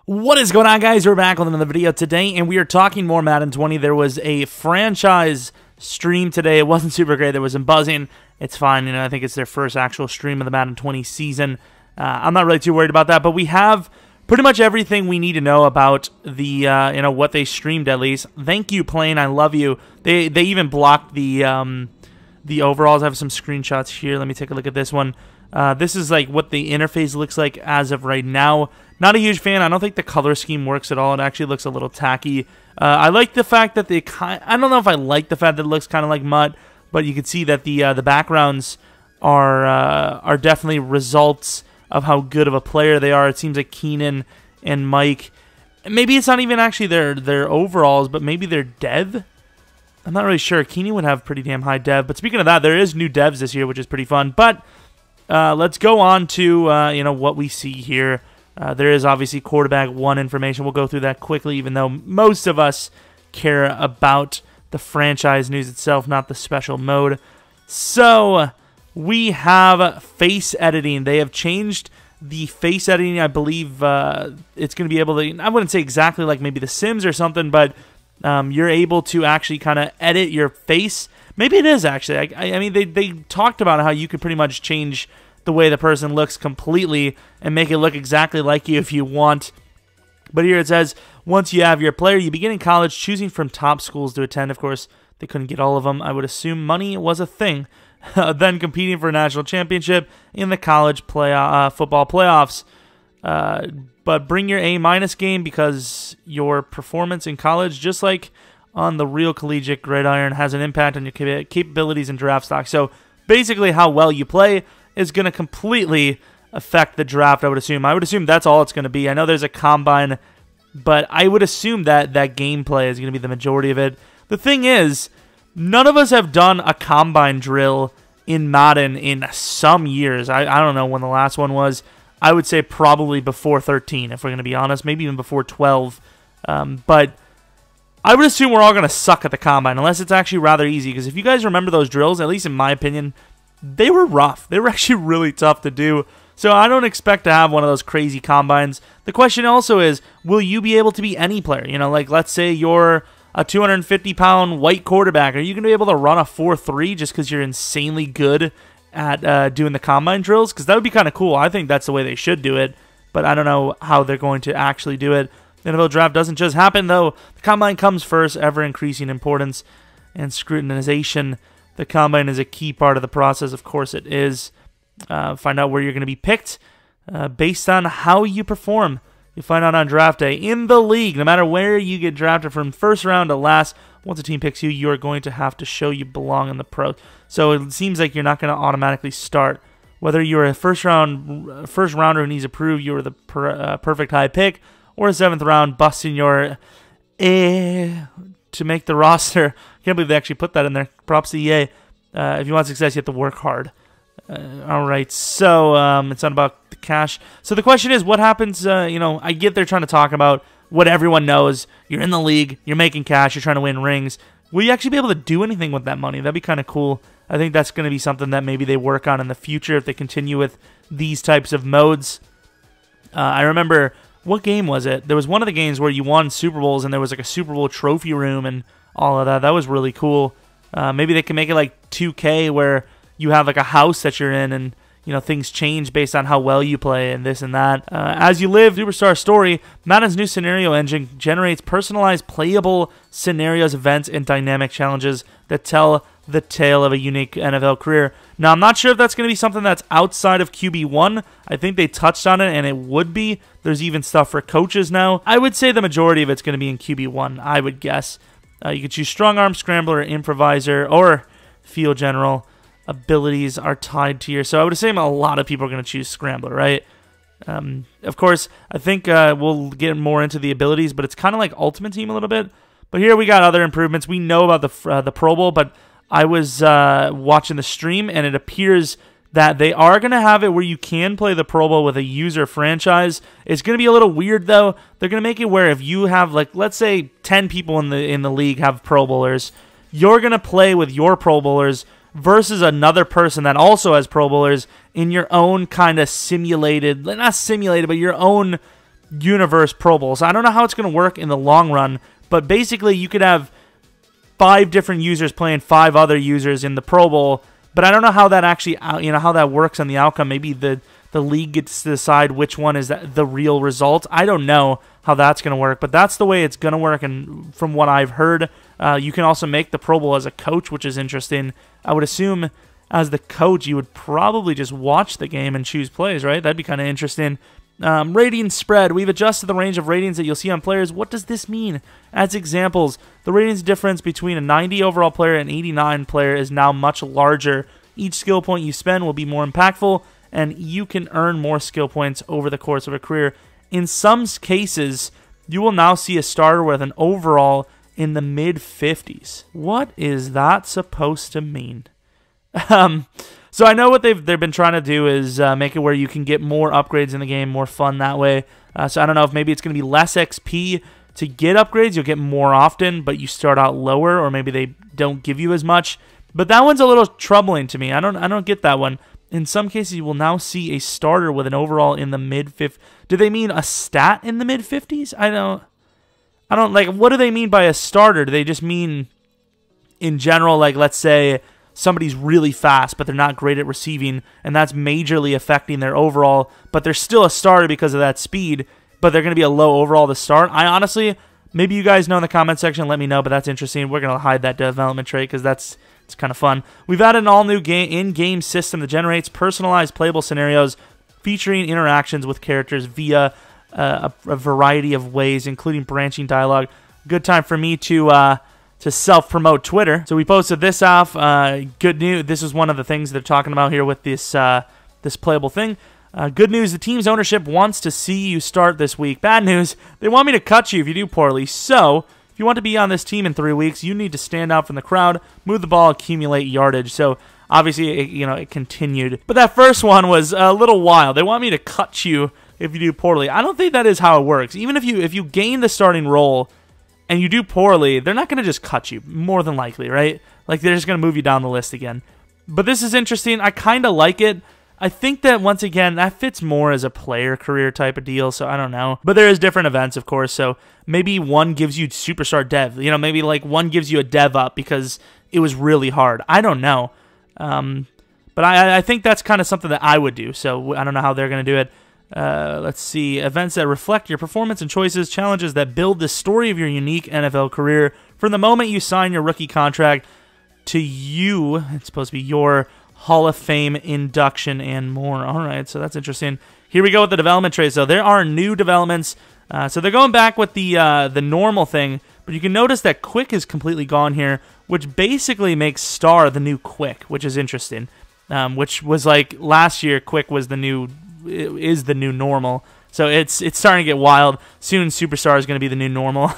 What is going on, guys? We're back with another video today, and we are talking more Madden 20. There was a franchise stream today. It wasn't super great. There was some buzzing. It's fine. You know, I think it's their first actual stream of the Madden 20 season. I'm not really too worried about that, but we have pretty much everything we need to know about the what they streamed, at least. Thank you, Plane. I love you. They even blocked the overalls. I have some screenshots here. Let me take a look at this one. This is like what the interface looks like as of right now. Not a huge fan. I don't think the color scheme works at all. It actually looks a little tacky. I like the fact that I don't know if I like the fact that it looks kind of like mud, but you can see that the backgrounds are definitely results of how good of a player they are. It seems like Keenan and Mike, maybe it's not even actually their overalls, but maybe their dev. I'm not really sure. Keenan would have pretty damn high dev. But speaking of that, there is new devs this year, which is pretty fun. But let's go on to what we see here. There is obviously quarterback 1 information. We'll go through that quickly, even though most of us care about the franchise news itself, not the special mode. So we have face editing. They have changed the face editing. I believe it's going to be able to, I wouldn't say exactly like maybe The Sims or something, but you're able to actually kind of edit your face. Maybe it is actually. I mean, they talked about how you could pretty much change the way the person looks completely and make it look exactly like you if you want. But here it says, once you have your player, you begin in college choosing from top schools to attend. Of course, they couldn't get all of them. I would assume money was a thing. Then competing for a national championship in the college football playoffs. But bring your A- game because your performance in college, just like on the real collegiate gridiron, has an impact on your capabilities and draft stock. So basically how well you play is going to completely affect the draft, I would assume. I would assume that's all it's going to be. I know there's a combine, but I would assume that gameplay is going to be the majority of it. The thing is, none of us have done a combine drill in Madden in some years. I don't know when the last one was. I would say probably before 13, if we're going to be honest. Maybe even before 12. But I would assume we're all going to suck at the combine, unless it's actually rather easy. Because if you guys remember those drills, at least in my opinion, they were rough. They were actually really tough to do. So I don't expect to have one of those crazy combines. The question also is, will you be able to be any player? You know, like let's say you're a 250-pound white quarterback. Are you going to be able to run a 4.3 just because you're insanely good at doing the combine drills? Because that would be kind of cool. I think that's the way they should do it. But I don't know how they're going to actually do it. The NFL draft doesn't just happen, though. The combine comes first, ever-increasing importance and scrutinization. The combine is a key part of the process. Of course it is. Find out where you're going to be picked based on how you perform. You'll find out on draft day. In the league, no matter where you get drafted from first round to last, once a team picks you, you are going to have to show you belong in the pro. So it seems like you're not going to automatically start. Whether you're a first rounder who needs to prove you were the perfect high pick, or a 7th round busting your to make the roster. I can't believe they actually put that in there. Props to EA. If you want success, you have to work hard. All right, so it's not about the cash. So the question is, what happens? I get they're trying to talk about what everyone knows. You're in the league. You're making cash. You're trying to win rings. Will you actually be able to do anything with that money? That'd be kind of cool. I think that's going to be something that maybe they work on in the future if they continue with these types of modes. I remember, what game was it? There was one of the games where you won Super Bowls and there was like a Super Bowl trophy room and all of that. That was really cool. Maybe they can make it like 2K where you have like a house that you're in and things change based on how well you play and this and that. As you live, Superstar Story, Madden's new scenario engine generates personalized playable scenarios, events, and dynamic challenges that tell the tale of a unique NFL career. Now, I'm not sure if that's going to be something that's outside of QB1. I think they touched on it, and it would be. There's even stuff for coaches now. I would say the majority of it's going to be in QB1, I would guess. You could choose Strong Arm, Scrambler, Improviser, or Field General. Abilities are tied to your... So I would assume a lot of people are going to choose Scrambler, right? Of course, I think we'll get more into the abilities, but it's kind of like Ultimate Team a little bit. But here we got other improvements. We know about the Pro Bowl, but I was watching the stream, and it appears that they are going to have it where you can play the Pro Bowl with a user franchise. It's going to be a little weird, though. They're going to make it where if you have, like, let's say 10 people in the league have Pro Bowlers, you're going to play with your Pro Bowlers versus another person that also has Pro Bowlers in your own kind of simulated, not simulated, but your own universe Pro Bowl. So I don't know how it's going to work in the long run, but basically you could have 5 different users playing 5 other users in the Pro Bowl, but I don't know how that actually, how that works on the outcome. Maybe the league gets to decide which one is the real result. I don't know how that's going to work, but that's the way it's going to work, and from what I've heard, you can also make the Pro Bowl as a coach, which is interesting. I would assume as the coach, you would probably just watch the game and choose plays, right? That'd be kind of interesting. Rating spread. We've adjusted the range of ratings that you'll see on players. What does this mean? As examples, the ratings difference between a 90 overall player and 89 player is now much larger. Each skill point you spend will be more impactful, and you can earn more skill points over the course of a career. In some cases, you will now see a starter with an overall in the mid-50s. What is that supposed to mean? So I know what they've been trying to do is make it where you can get more upgrades in the game, more fun that way. So I don't know if maybe it's going to be less XP to get upgrades. You'll get more often, but you start out lower, or maybe they don't give you as much. But that one's a little troubling to me. I don't get that one. In some cases, you will now see a starter with an overall in the mid-50s. Do they mean a stat in the mid-50s? I don't like. What do they mean by a starter? Do they just mean in general, like let's say somebody's really fast, but they're not great at receiving, and that's majorly affecting their overall, but they're still a starter because of that speed, but they're going to be a low overall to start? I honestly, maybe you guys know in the comment section, let me know, but that's interesting. We're going to hide that development trait because it's kind of fun. We've added an all-new in-game system that generates personalized playable scenarios featuring interactions with characters via a variety of ways, including branching dialogue. Good time for me to self-promote Twitter. So we posted this off. Good news. This is one of the things they're talking about here with this this playable thing. Good news, the team's ownership wants to see you start this week. Bad news, they want me to cut you if you do poorly. So if you want to be on this team in 3 weeks, you need to stand out from the crowd, move the ball, accumulate yardage. So obviously, it continued. But that first one was a little wild. They want me to cut you if you do poorly. I don't think that is how it works. Even if you gain the starting role and you do poorly, they're not going to just cut you, more than likely, right? Like, they're just going to move you down the list again. But this is interesting. I kind of like it. I think that, once again, that fits more as a player career type of deal, so I don't know. But there is different events, of course, so maybe one gives you superstar dev. Maybe, like, one gives you a dev up because it was really hard. I don't know. But I think that's kind of something that I would do, so I don't know how they're going to do it. Let's see. Events that reflect your performance and choices. Challenges that build the story of your unique NFL career. From the moment you sign your rookie contract to it's supposed to be your Hall of Fame induction and more. All right, so that's interesting. Here we go with the development trade. So there are new developments. So they're going back with the normal thing, but you can notice that Quick is completely gone here, which basically makes Star the new Quick, which is interesting. Which was like last year, Quick was the new normal. So it's starting to get wild. Soon Superstar is going to be the new normal.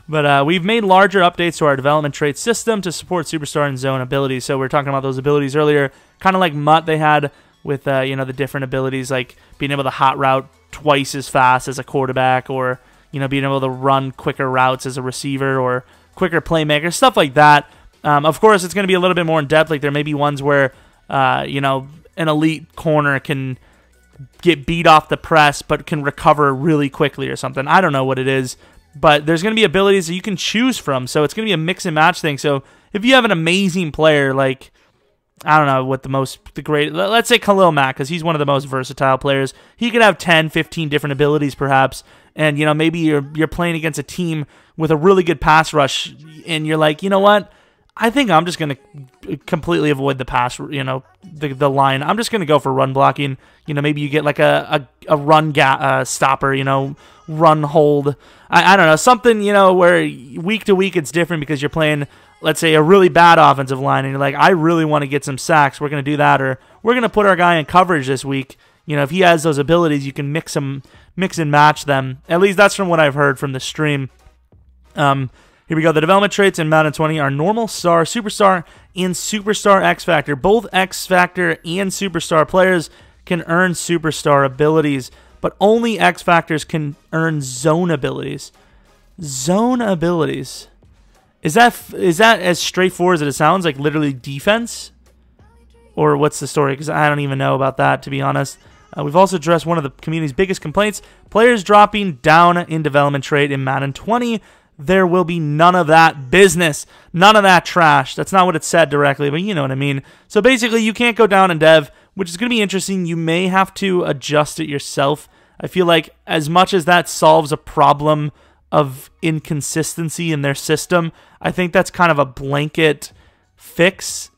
But we've made larger updates to our development trait system to support Superstar and Zone abilities. So we were talking about those abilities earlier, kind of like Mutt they had with the different abilities, like being able to hot route twice as fast as a quarterback, or being able to run quicker routes as a receiver, or quicker playmaker, stuff like that. Of course, it's going to be a little bit more in depth. Like, there may be ones where an elite corner can get beat off the press but can recover really quickly or something. I don't know what it is, but there's going to be abilities that you can choose from, so it's going to be a mix and match thing. So if you have an amazing player, like, I don't know what let's say Khalil Mack, because he's one of the most versatile players. He could have 10, 15 different abilities perhaps, and maybe you're playing against a team with a really good pass rush, and you're like, you know what? I think I'm just going to completely avoid the pass, the line. I'm just going to go for run blocking. Maybe you get like a run stopper, run hold. I don't know, something, where week to week it's different because you're playing, let's say, a really bad offensive line, and you're like, I really want to get some sacks. We're going to do that, or we're going to put our guy in coverage this week. If he has those abilities, you can mix and match them. At least that's from what I've heard from the stream. Here we go. The development traits in Madden 20 are Normal, Star, Superstar, and Superstar X Factor. Both X Factor and Superstar players can earn Superstar abilities, but only X Factors can earn Zone abilities. Zone abilities. Is that as straightforward as it sounds? Like literally defense? Or what's the story? Because I don't even know about that, to be honest. We've also addressed one of the community's biggest complaints, players dropping down in development trait in Madden 20. There will be none of that business, none of that trash. That's not what it said directly, but you know what I mean. So basically, you can't go down in dev, which is going to be interesting. You may have to adjust it yourself. I feel like as much as that solves a problem of inconsistency in their system, I think that's kind of a blanket fix,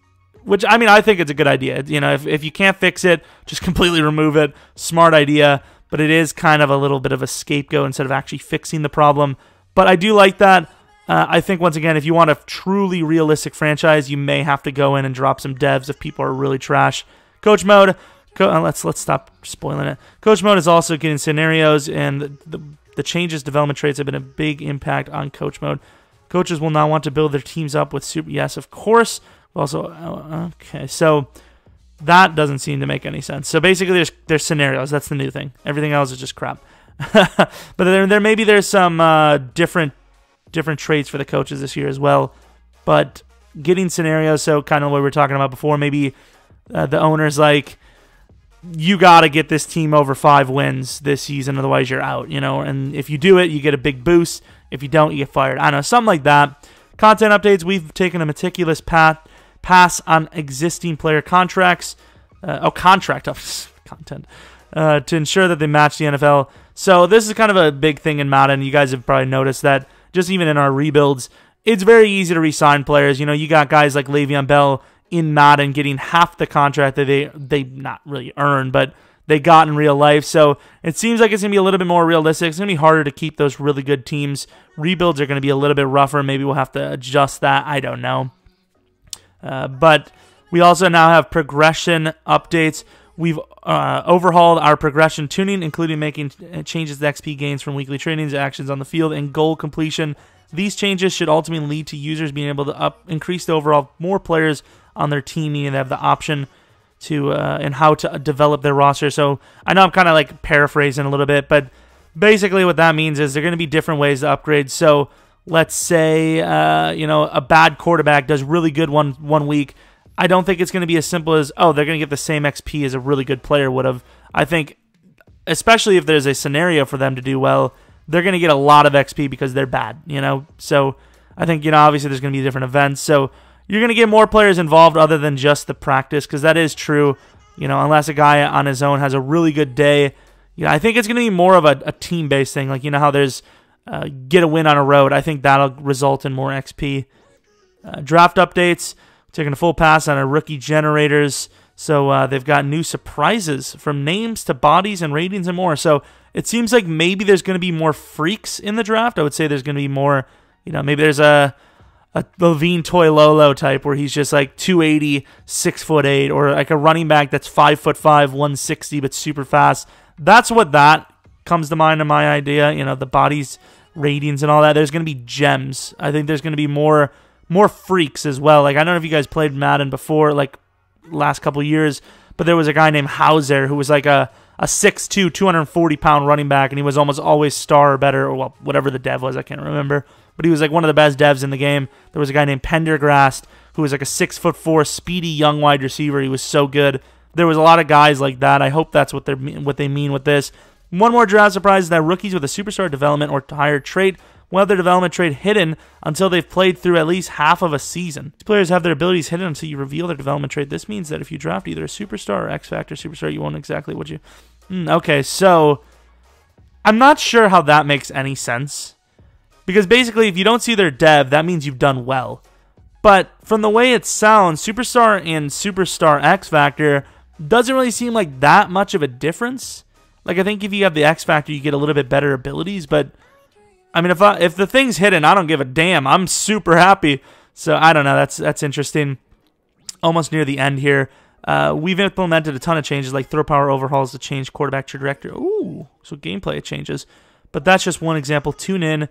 which, I mean, I think it's a good idea. You know, if you can't fix it, just completely remove it. Smart idea, but it is kind of a little bit of a scapegoat instead of actually fixing the problem. But I do like that. I think, once again, if you want a truly realistic franchise, you may have to go in and drop some devs if people are really trash. Coach mode, let's stop spoiling it. Coach mode is also getting scenarios, and the changes development traits have been a big impact on coach mode. Coaches will now want to build their teams up with super. Yes, of course. Also, okay, so that doesn't seem to make any sense. So basically, there's scenarios. That's the new thing. Everything else is just crap. But there's some different traits for the coaches this year as well. But getting scenarios, so kind of what we were talking about before, maybe the owner's like, you got to get this team over 5 wins this season, otherwise you're out, you know. And if you do it, you get a big boost. If you don't, you get fired. I don't know, something like that. Content updates, we've taken a meticulous pass on existing player contracts. Content. To ensure that they match the NFL. So this is kind of a big thing in Madden. You guys have probably noticed that just even in our rebuilds, it's very easy to re-sign players. You know, you got guys like Le'Veon Bell in Madden getting half the contract that they not really earned, but they got in real life. So it seems like it's going to be a little bit more realistic. It's going to be harder to keep those really good teams. Rebuilds are going to be a little bit rougher. Maybe we'll have to adjust that. I don't know. But we also now have progression updates. We've overhauled our progression tuning, including making changes to XP gains from weekly trainings, actions on the field, and goal completion. These changes should ultimately lead to users being able to increase the overall more players on their team, meaning they have the option to and how to develop their roster. So I know I'm kind of like paraphrasing a little bit, but basically what that means is there are going to be different ways to upgrade. So let's say a bad quarterback does really good one week. I don't think it's going to be as simple as, oh, they're going to get the same XP as a really good player would have. I think, especially if there's a scenario for them to do well, they're going to get a lot of XP because they're bad, you know? So I think, obviously there's going to be different events. So you're going to get more players involved other than just the practice, because that is true, unless a guy on his own has a really good day. I think it's going to be more of a team-based thing. Like, how there's get a win on a road. I think that'll result in more XP. Draft updates. Taking a full pass on our rookie generators. So they've got new surprises from names to bodies and ratings and more. So it seems like maybe there's going to be more freaks in the draft. I would say there's going to be more, maybe there's a Levine Toilolo type where he's just like 280, 6'8", or like a running back that's 5'5", 160, but super fast. That's what that comes to mind in my idea. The bodies, ratings, and all that. There's going to be gems. I think there's going to be more freaks as well. Like, I don't know if you guys played Madden before, like last couple of years, but there was a guy named Hauser who was like a 6'2", 240-pound running back, and he was almost always star or better, or well, whatever the dev was, I can't remember. But he was like one of the best devs in the game. There was a guy named Pendergrast who was like a 6'4", speedy young wide receiver. He was so good. There was a lot of guys like that. I hope that's what they mean with this. One more draft surprise is that rookies with a superstar development or higher trait will have their development trait hidden until they've played through at least half of a season. These players have their abilities hidden until you reveal their development trait. This means that if you draft either a superstar or X Factor superstar, you won't exactly what you... Okay, so I'm not sure how that makes any sense. Because basically, if you don't see their dev, that means you've done well. But from the way it sounds, Superstar and Superstar X Factor doesn't really seem like that much of a difference. Like, I think if you have the X Factor, you get a little bit better abilities, but I mean, if the thing's hidden, I don't give a damn. I'm super happy. So I don't know. That's interesting. Almost near the end here. We've implemented a ton of changes, like throw power overhauls to change quarterback trajectory. Ooh, so gameplay changes. But that's just one example. Tune in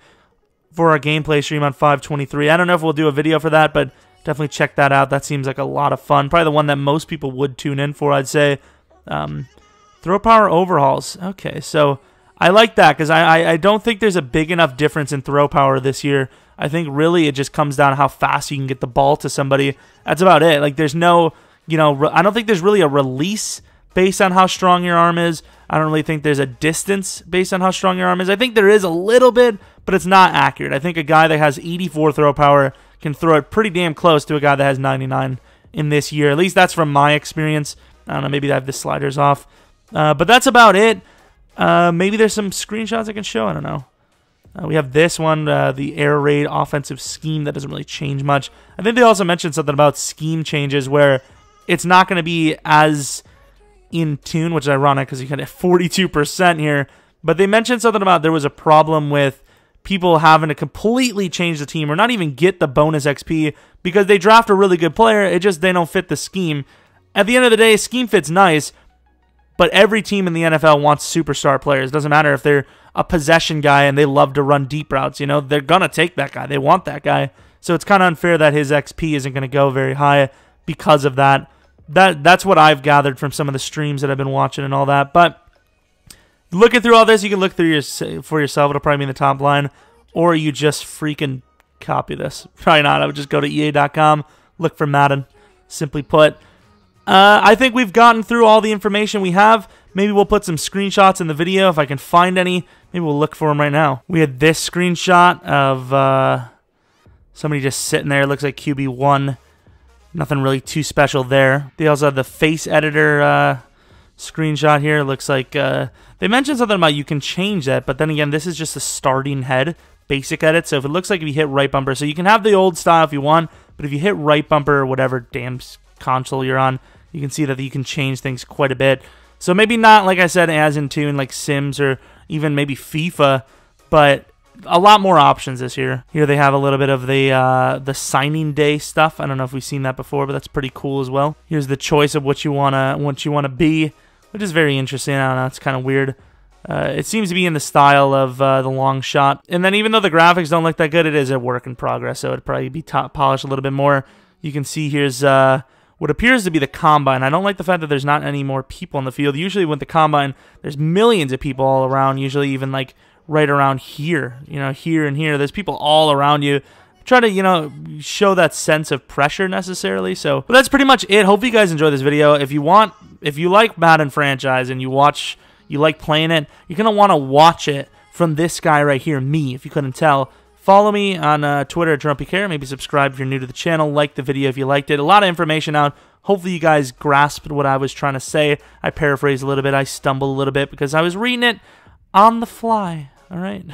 for our gameplay stream on 5/23. I don't know if we'll do a video for that, but definitely check that out. That seems like a lot of fun. Probably the one that most people would tune in for, I'd say. Throw power overhauls. Okay, so I like that because I don't think there's a big enough difference in throw power this year. I think really it just comes down to how fast you can get the ball to somebody. That's about it. Like, there's no, I don't think there's really a release based on how strong your arm is. I don't really think there's a distance based on how strong your arm is. I think there is a little bit, but it's not accurate. I think a guy that has 84 throw power can throw it pretty damn close to a guy that has 99 in this year. At least that's from my experience. I don't know, maybe I have the sliders off. But that's about it. Maybe there's some screenshots I can show. I don't know. We have this one, the air raid offensive scheme. That doesn't really change much. I think they also mentioned something about scheme changes where it's not going to be as in tune, which is ironic because you got 42% here. But they mentioned something about there was a problem with people having to completely change the team or not even get the bonus XP because they draft a really good player. It just, they don't fit the scheme. At the end of the day, scheme fits nice, but every team in the NFL wants superstar players. Doesn't matter if they're a possession guy and they love to run deep routes. You know, they're going to take that guy. They want that guy. So it's kind of unfair that his XP isn't going to go very high because of that. That's what I've gathered from some of the streams that I've been watching and all that. But looking through all this, you can look through for yourself. It'll probably be in the top line. Or you just freaking copy this. Probably not. I would just go to EA.com, look for Madden. Simply put. I think we've gotten through all the information we have. Maybe we'll put some screenshots in the video if I can find any. Maybe we'll look for them right now. We had this screenshot of somebody just sitting there. It looks like QB1. Nothing really too special there. They also have the face editor screenshot here. It looks like they mentioned something about you can change that, but then again, this is just a starting head basic edit. So if it looks like if you hit right bumper, so you can have the old style if you want, but if you hit right bumper or whatever damn console you're on, you can see that you can change things quite a bit. So maybe not, like I said, as in tune like Sims or even maybe FIFA, but a lot more options this year. Here they have a little bit of the signing day stuff. I don't know if we've seen that before, but that's pretty cool as well. Here's the choice of what you wanna be, which is very interesting. I don't know, it's kind of weird. It seems to be in the style of the long shot. And then even though the graphics don't look that good, it is a work in progress, so it'd probably be top polished a little bit more. You can see here's what appears to be the combine. I don't like the fact that there's not any more people in the field. Usually with the combine, there's millions of people all around, usually even like right around here, you know, here and here. There's people all around you. Try to, you know, show that sense of pressure necessarily. So, but that's pretty much it. Hope you guys enjoy this video. If you like Madden franchise and you like playing it, you're going to want to watch it from this guy right here, me, if you couldn't tell. Follow me on Twitter at Jeromepkr. Maybe subscribe if you're new to the channel. Like the video if you liked it. A lot of information out. Hopefully you guys grasped what I was trying to say. I paraphrased a little bit. I stumbled a little bit because I was reading it on the fly. All right.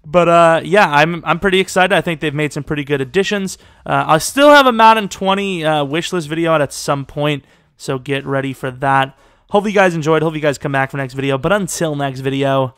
But yeah, I'm pretty excited. I think they've made some pretty good additions. I still have a Madden 20 wishlist video out at some point, so get ready for that. Hopefully you guys enjoyed. Hopefully you guys come back for next video. But until next video,